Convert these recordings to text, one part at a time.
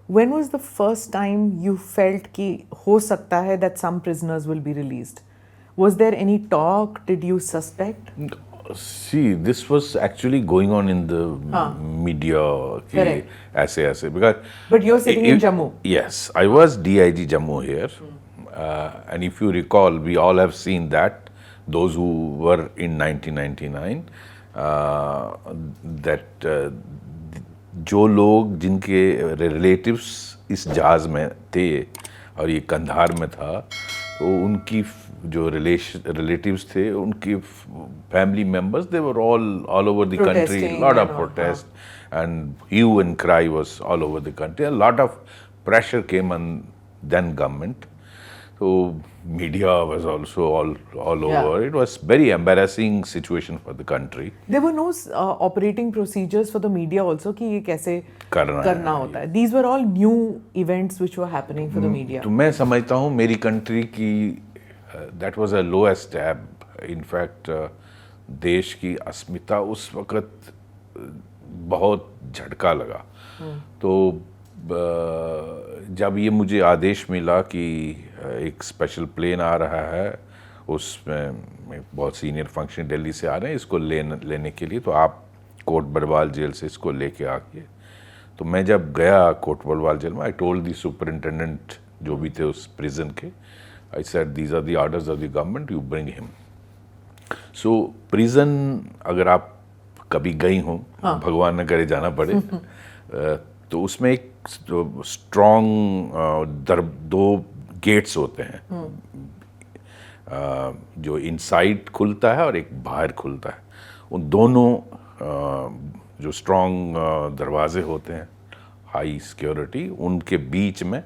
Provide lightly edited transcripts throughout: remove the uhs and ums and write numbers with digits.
When was the first time you felt कि हो सकता है that some prisoners will be released? Was there any talk? Did you suspect? See, this was actually going on in the media. Correct. ऐसे because. But you're sitting in Jammu. Yes, I was DIG Jammu here, and if you recall, we all have seen that. Those who were in 1999, that जो लोग जिनके relatives इस जहाज में थे और ये कंधार में था, तो उनकी जो रिलेटिव्स थे, उनकी family members, they were all over the country, lot of protest and hue and cry was all over the country. A lot of pressure came on then government. So media was also all over. It was very embarrassing situation for the country. There were no operating procedures for the media also कि ये कैसे करना होता है. These were all new events which were happening for the media. तो मैं समझता हूँ मेरी कंट्री की that was a lowest tab. In fact, देश की अस्मिता उस वक्त बहुत झटका लगा. तो जब ये मुझे आदेश मिला कि एक स्पेशल प्लेन आ रहा है, उसमें बहुत सीनियर फंक्शनर दिल्ली से आ रहे हैं इसको लेने के लिए, तो आप कोट बड़वाल जेल से इसको लेके आके. तो मैं जब गया कोट बड़वाल जेल में, आई टोल्ड द सुपरिंटेंडेंट जो भी थे उस प्रिजन के, I said these are the orders of the government, you bring him. So prison अगर आप कभी गई हो, भगवान न करे जाना पड़े, तो उसमें एक स्ट्रॉन्ग दो गेट्स होते हैं, जो इनसाइड खुलता है और एक बाहर खुलता है. उन दोनों जो स्ट्रॉन्ग दरवाजे होते हैं, हाई सिक्योरिटी, उनके बीच में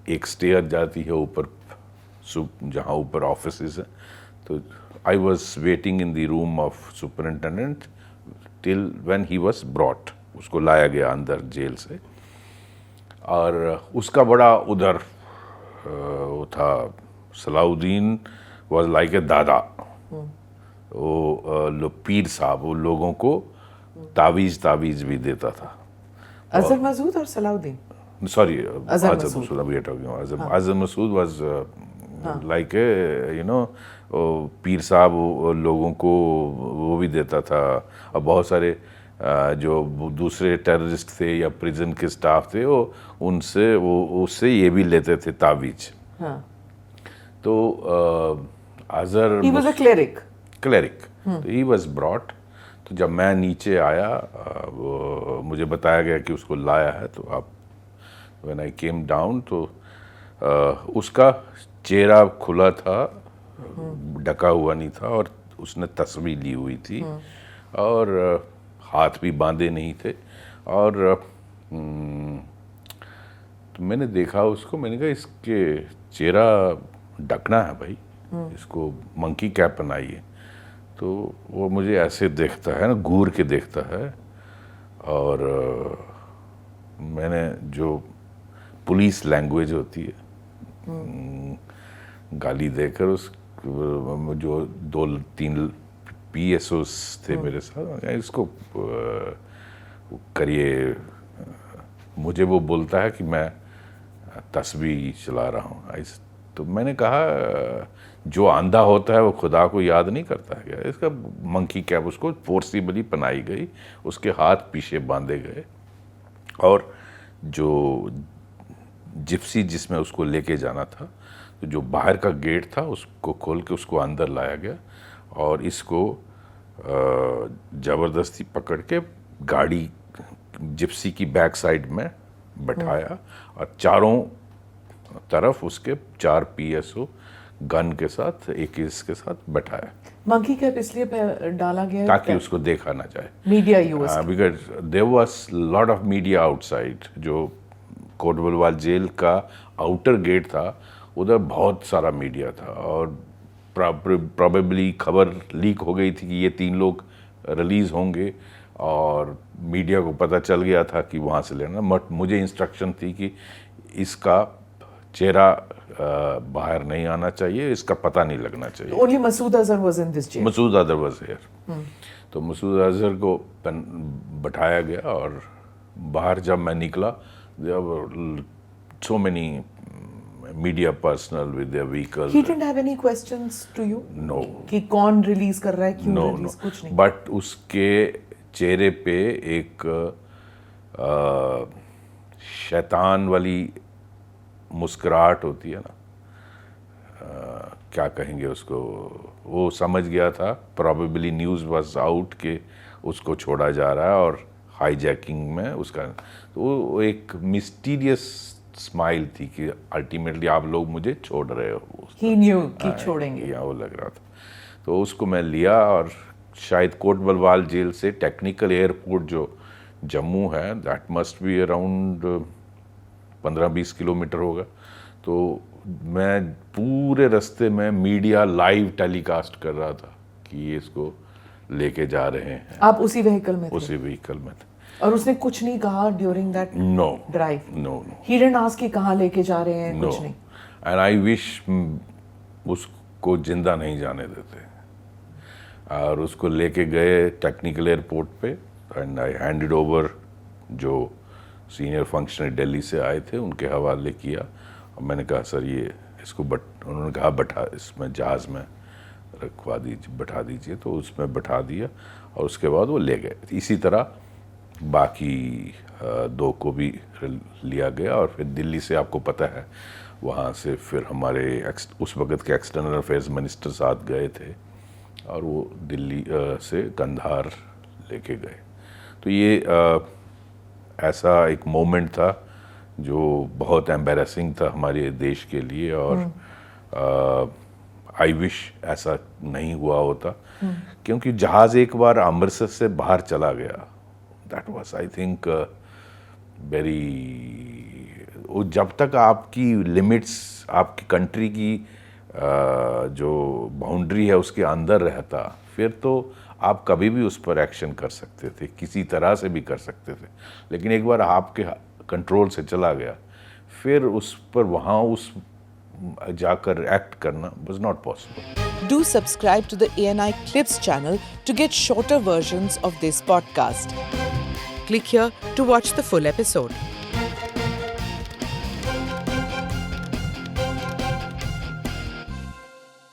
एक स्टेयर जाती है ऊपर, जहाँ ऊपर ऑफिसेज हैं. तो I was waiting in the room of superintendent till when he was brought. उसको लाया गया अंदर जेल से, और उसका बड़ा उधर वो था, सलाउद्दीन was like a दादा. वो पीर साहब वो लोगों को तावीज भी देता था. अजहर मसूद और Salauddin? Sorry, Azhar Masood. We are talking about Azhar Masood was like a, पीर साहब लोगों को वो भी देता था, और बहुत सारे जो दूसरे टेररिस्ट थे या प्रिजन के स्टाफ थे, वो उससे ये भी लेते थे तावीज. तो Azhar he was a cleric. तो he was brought. तो जब मैं नीचे आया, वो मुझे बताया गया कि उसको लाया है. तो आप when I came down, तो उसका चेहरा खुला था, ढका हुआ नहीं था, और उसने तस्वीर ली हुई थी, और हाथ भी बांधे नहीं थे. और तो मैंने देखा उसको, मैंने कहा इसके चेहरा ढकना है भाई, इसको मंकी कैप पहनाइए. तो वो मुझे ऐसे देखता है ना, घूर के देखता है, और मैंने जो पुलिस लैंग्वेज होती है, गाली देकर उस जो 2-3 PSOs थे मेरे साथ, इसको करिए. मुझे वो बोलता है कि मैं तस्बीह चला रहा हूँ. तो मैंने कहा जो अंधा होता है वो खुदा को याद नहीं करता है क्या. इसका मंकी कैप उसको फोर्सिबली पहनाई गई, उसके हाथ पीछे बांधे गए, और जो जिप्सी जिसमें उसको लेके जाना था, तो जो बाहर का गेट था उसको खोल के उसको अंदर लाया गया, और इसको ज़बरदस्ती पकड़ के गाड़ी जिप्सी की बैक साइड में बैठाया, और चारों तरफ उसके 4 PSO गन के साथ, AKs के साथ बैठाया. मंकी कैप इसलिए डाला गया ताकि उसको देखा ना जाए. Media use, because there was lot of media outside. जो कोट बड़वाल जेल का आउटर गेट था, उधर बहुत सारा मीडिया था, और प्रॉबेबली खबर लीक हो गई थी कि ये 3 लोग रिलीज़ होंगे, और मीडिया को पता चल गया था कि वहाँ से लेना. बट मुझे इंस्ट्रक्शन थी कि इसका चेहरा बाहर नहीं आना चाहिए, इसका पता नहीं लगना चाहिए. Only Masood Azhar was in this jail. Masood Azhar was here. तो मसूद अजहर को बैठाया गया, और बाहर जब मैं निकला, so many media personnel with their vehicles. He didn't have any questions to you? No. कि कौन रिलीज कर रहा है, क्यों No, रिलीज, no. कुछ नहीं? बट उसके चेहरे पे एक शैतान वाली मुस्कुराहट होती है ना, क्या कहेंगे उसको, वो समझ गया था प्रॉबेबली न्यूज़ वाज आउट के उसको छोड़ा जा रहा है और हाईजैकिंग में उसका, तो वो एक मिस्टीरियस स्माइल थी कि अल्टीमेटली आप लोग मुझे छोड़ रहे हो। He knew कि छोड़ेंगे। या वो लग रहा था, तो उसको मैं लिया और शायद कोट बलवाल जेल से टेक्निकल एयरपोर्ट जो जम्मू है, that must be around 15-20 kilometre होगा। तो मैं पूरे रास्ते में मीडिया लाइव टेलीकास्ट कर रहा था कि ये इसको लेके जा रहे हैं। आप उसी व्हीकल में थे? उसी व्हीकल में थे। और उसने कुछ नहीं कहा during that no drive? No He didn't ask कि कहाँ लेके जा रहे हैं, नो, कुछ नहीं? एंड आई विश उसको जिंदा नहीं जाने देते। और उसको लेके गए टेक्निकल एयरपोर्ट पे एंड आई हैंडेड ओवर, जो सीनियर फंक्शनरी दिल्ली से आए थे उनके हवाले किया। और मैंने कहा सर ये इसको उन्होंने कहा बैठा, इसमें जहाज़ में रखवा दीजिए, बैठा दीजिए, तो उसमें बैठा दिया और उसके बाद वो ले गए। इसी तरह बाकी 2 को भी लिया गया और फिर दिल्ली से आपको पता है वहाँ से फिर हमारे उस वक़्त के एक्सटर्नल अफेयर्स मिनिस्टर साथ गए थे और वो दिल्ली से कंधार लेके गए। तो ये ऐसा एक मोमेंट था जो बहुत एम्बैरेसिंग था हमारे देश के लिए और आई विश ऐसा नहीं हुआ होता, क्योंकि जहाज़ एक बार अमृतसर से बाहर चला गया, that was I think very, जब तक आपकी लिमिट्स, आपकी कंट्री की जो बाउंड्री है उसके अंदर रहता, फिर तो आप कभी भी उस पर एक्शन कर सकते थे, किसी तरह से भी कर सकते थे। लेकिन एक बार आपके कंट्रोल से चला गया, फिर उस पर वहाँ उस जाकर एक्ट करना was not possible. Do subscribe to the ANI Clips channel to get shorter versions of this podcast. Click here to watch the full episode.